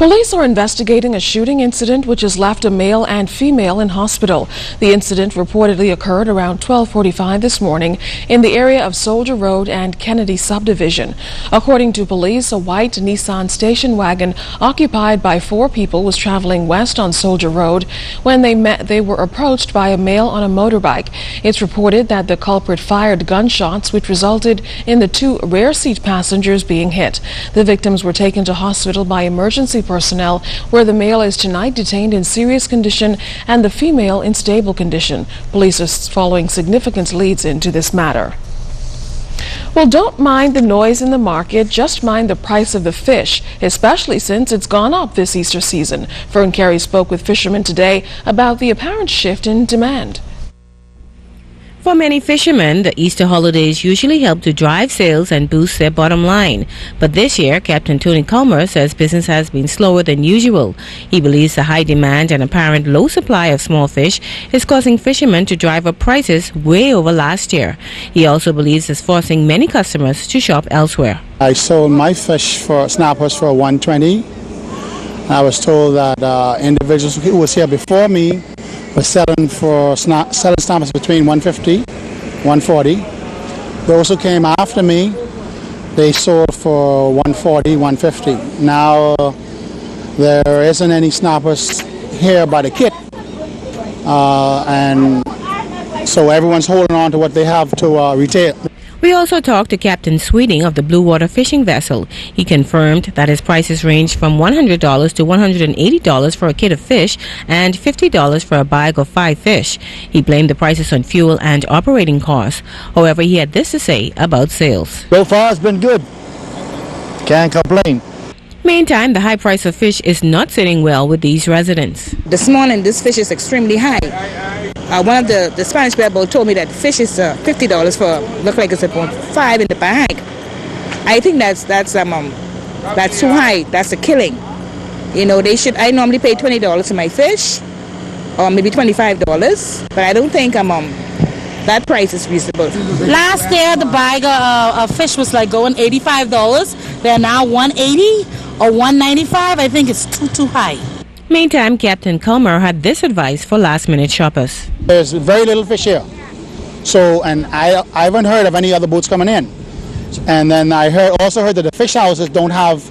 Police are investigating a shooting incident which has left a male and female in hospital. The incident reportedly occurred around 12:45 this morning in the area of Soldier Road and Kennedy subdivision. According to police, a white Nissan station wagon occupied by 4 people was traveling west on Soldier Road. When they were approached by a male on a motorbike. It's reported that the culprit fired gunshots which resulted in the 2 rear seat passengers being hit. The victims were taken to hospital by emergency personnel, where the male is tonight detained in serious condition and the female in stable condition. Police are following significant leads into this matter. Well, don't mind the noise in the market, just mind the price of the fish, especially since it's gone up this Easter season. Fern Carey spoke with fishermen today about the apparent shift in demand. For many fishermen, the Easter holidays usually help to drive sales and boost their bottom line. But this year, Captain Tony Culmer says business has been slower than usual. He believes the high demand and apparent low supply of small fish is causing fishermen to drive up prices way over last year. He also believes it's forcing many customers to shop elsewhere. I sold my fish for snappers for $120. I was told that individuals who was here before me were selling snappers between $150, $140. Those who came after me, they sold for $140, $150. Now there isn't any snappers here by the kit, and so everyone's holding on to what they have to retail. We also talked to Captain Sweeting of the Blue Water fishing vessel. He confirmed that his prices range from $100 to $180 for a kit of fish and $50 for a bag of 5 fish. He blamed the prices on fuel and operating costs. However, he had this to say about sales. So far, it's been good. Can't complain. Meantime, the high price of fish is not sitting well with these residents. This morning, this fish is extremely high. One of the Spanish people told me that fish is $50 for, look like it's about 5 in the bag. I think that's too high. That's a killing. You know, I normally pay $20 for my fish, or maybe $25, but I don't think that price is reasonable. Last year, the bag of fish was like going $85. They're now $180 or $195. I think it's too high. Meantime, Captain Culmer had this advice for last-minute shoppers. There's very little fish here, and I haven't heard of any other boats coming in. And then I also heard that the fish houses don't have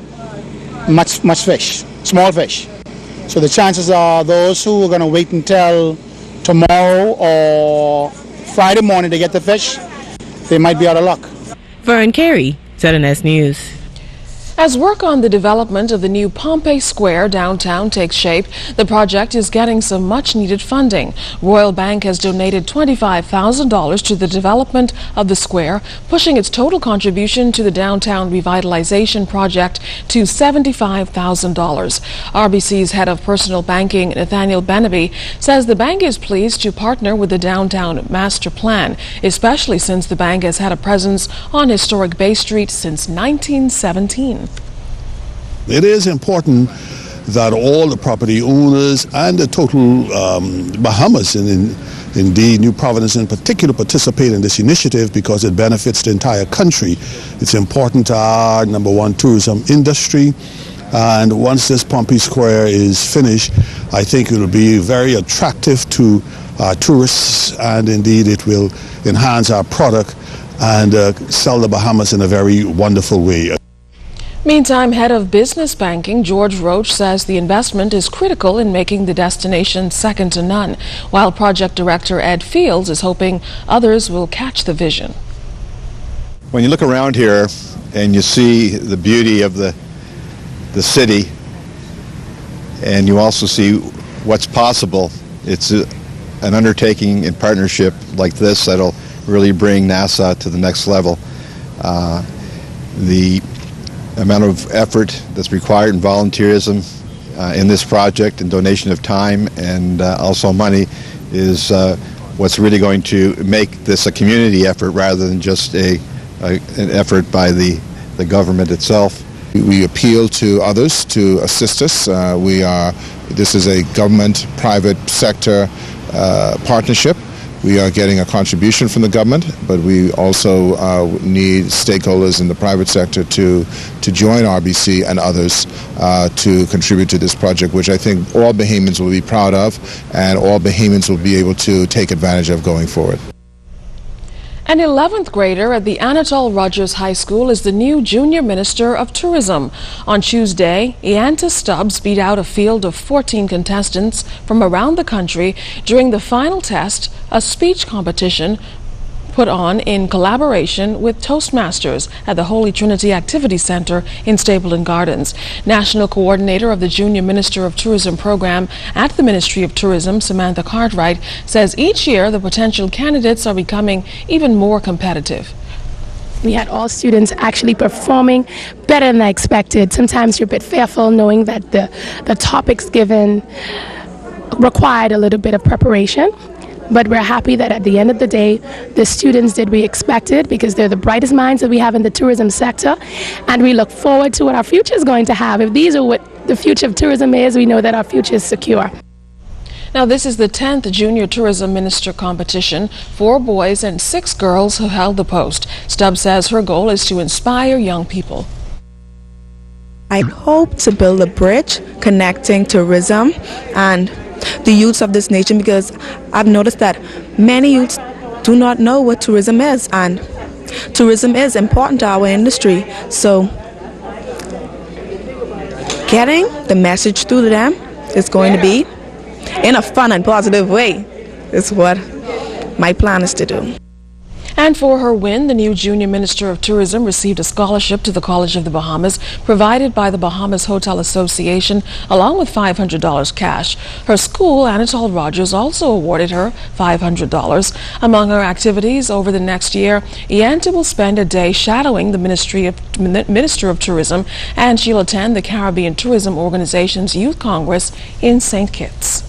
much fish, small fish. So the chances are those who are going to wait until tomorrow or Friday morning to get the fish, they might be out of luck. Fern Carey, ZNS News. As work on the development of the new Pompey Square downtown takes shape, the project is getting some much-needed funding. Royal Bank has donated $25,000 to the development of the square, pushing its total contribution to the downtown revitalization project to $75,000. RBC's head of personal banking, Nathaniel Benaby, says the bank is pleased to partner with the downtown master plan, especially since the bank has had a presence on historic Bay Street since 1917. It is important that all the property owners and the total Bahamas and indeed New Providence in particular participate in this initiative because it benefits the entire country. It's important to our number one tourism industry, and once this Pompey Square is finished, I think it will be very attractive to tourists, and indeed it will enhance our product and sell the Bahamas in a very wonderful way. Meantime, head of business banking George Roach says the investment is critical in making the destination second to none, while project director Ed Fields is hoping others will catch the vision. When you look around here and you see the beauty of the city, and you also see what's possible, it's an undertaking in partnership like this that'll really bring NASA to the next level. The amount of effort that's required in volunteerism in this project and donation of time and also money is what's really going to make this a community effort rather than just an effort by the government itself. We appeal to others to assist us. This is a government-private sector partnership. we are getting a contribution from the government, but we also need stakeholders in the private sector to join RBC and others to contribute to this project, which I think all Bahamians will be proud of and all Bahamians will be able to take advantage of going forward. An 11th grader at the Anatole Rogers High School is the new Junior Minister of Tourism. On Tuesday, Ianta Stubbs beat out a field of 14 contestants from around the country during the final test, a speech competition put on in collaboration with Toastmasters at the Holy Trinity Activity Center in Stapleton Gardens. National Coordinator of the Junior Minister of Tourism program at the Ministry of Tourism, Samantha Cartwright, says each year the potential candidates are becoming even more competitive. We had all students actually performing better than I expected. Sometimes you're a bit fearful knowing that the topics given required a little bit of preparation. But we're happy that at the end of the day, the students did what we expected because they're the brightest minds that we have in the tourism sector. And we look forward to what our future is going to have. If these are what the future of tourism is, we know that our future is secure. Now, this is the 10th Junior Tourism Minister competition. 4 boys and 6 girls who held the post. Stubbs says her goal is to inspire young people. I hope to build a bridge connecting tourism and the youths of this nation, because I've noticed that many youths do not know what tourism is, and tourism is important to our industry. So getting the message through to them is going to be in a fun and positive way is what my plan is to do. And for her win, the new Junior Minister of Tourism received a scholarship to the College of the Bahamas provided by the Bahamas Hotel Association along with $500 cash. Her school, Anatole Rogers, also awarded her $500. Among her activities over the next year, Ianta will spend a day shadowing the Minister of Tourism, and she'll attend the Caribbean Tourism Organization's Youth Congress in St. Kitts.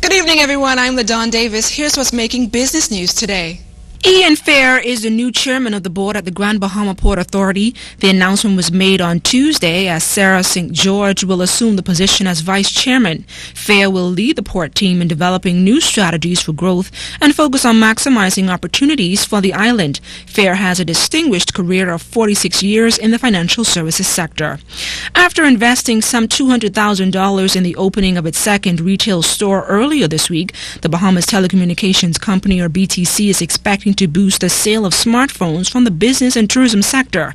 Good evening, everyone. I'm LaDawn Davis. Here's what's making business news today. Ian Fair is the new chairman of the board at the Grand Bahama Port Authority. The announcement was made on Tuesday as Sarah St. George will assume the position as vice chairman. Fair will lead the port team in developing new strategies for growth and focus on maximizing opportunities for the island. Fair has a distinguished career of 46 years in the financial services sector. After investing some $200,000 in the opening of its second retail store earlier this week, the Bahamas Telecommunications Company, or BTC, is expecting to boost the sale of smartphones from the business and tourism sector.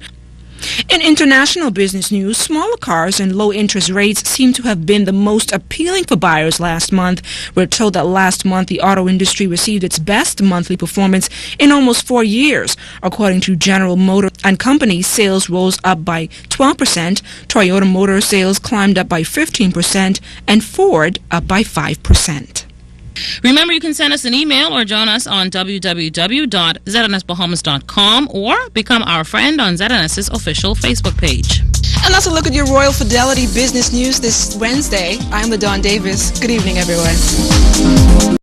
In international business news, smaller cars and low interest rates seem to have been the most appealing for buyers last month. We're told that last month the auto industry received its best monthly performance in almost 4 years. According to General Motors and Company, sales rose up by 12%, Toyota Motor sales climbed up by 15%, and Ford up by 5%. Remember, you can send us an email or join us on www.znsbahamas.com or become our friend on ZNS's official Facebook page. And that's a look at your Royal Fidelity business news this Wednesday. I'm LaDawn Davis. Good evening, everyone.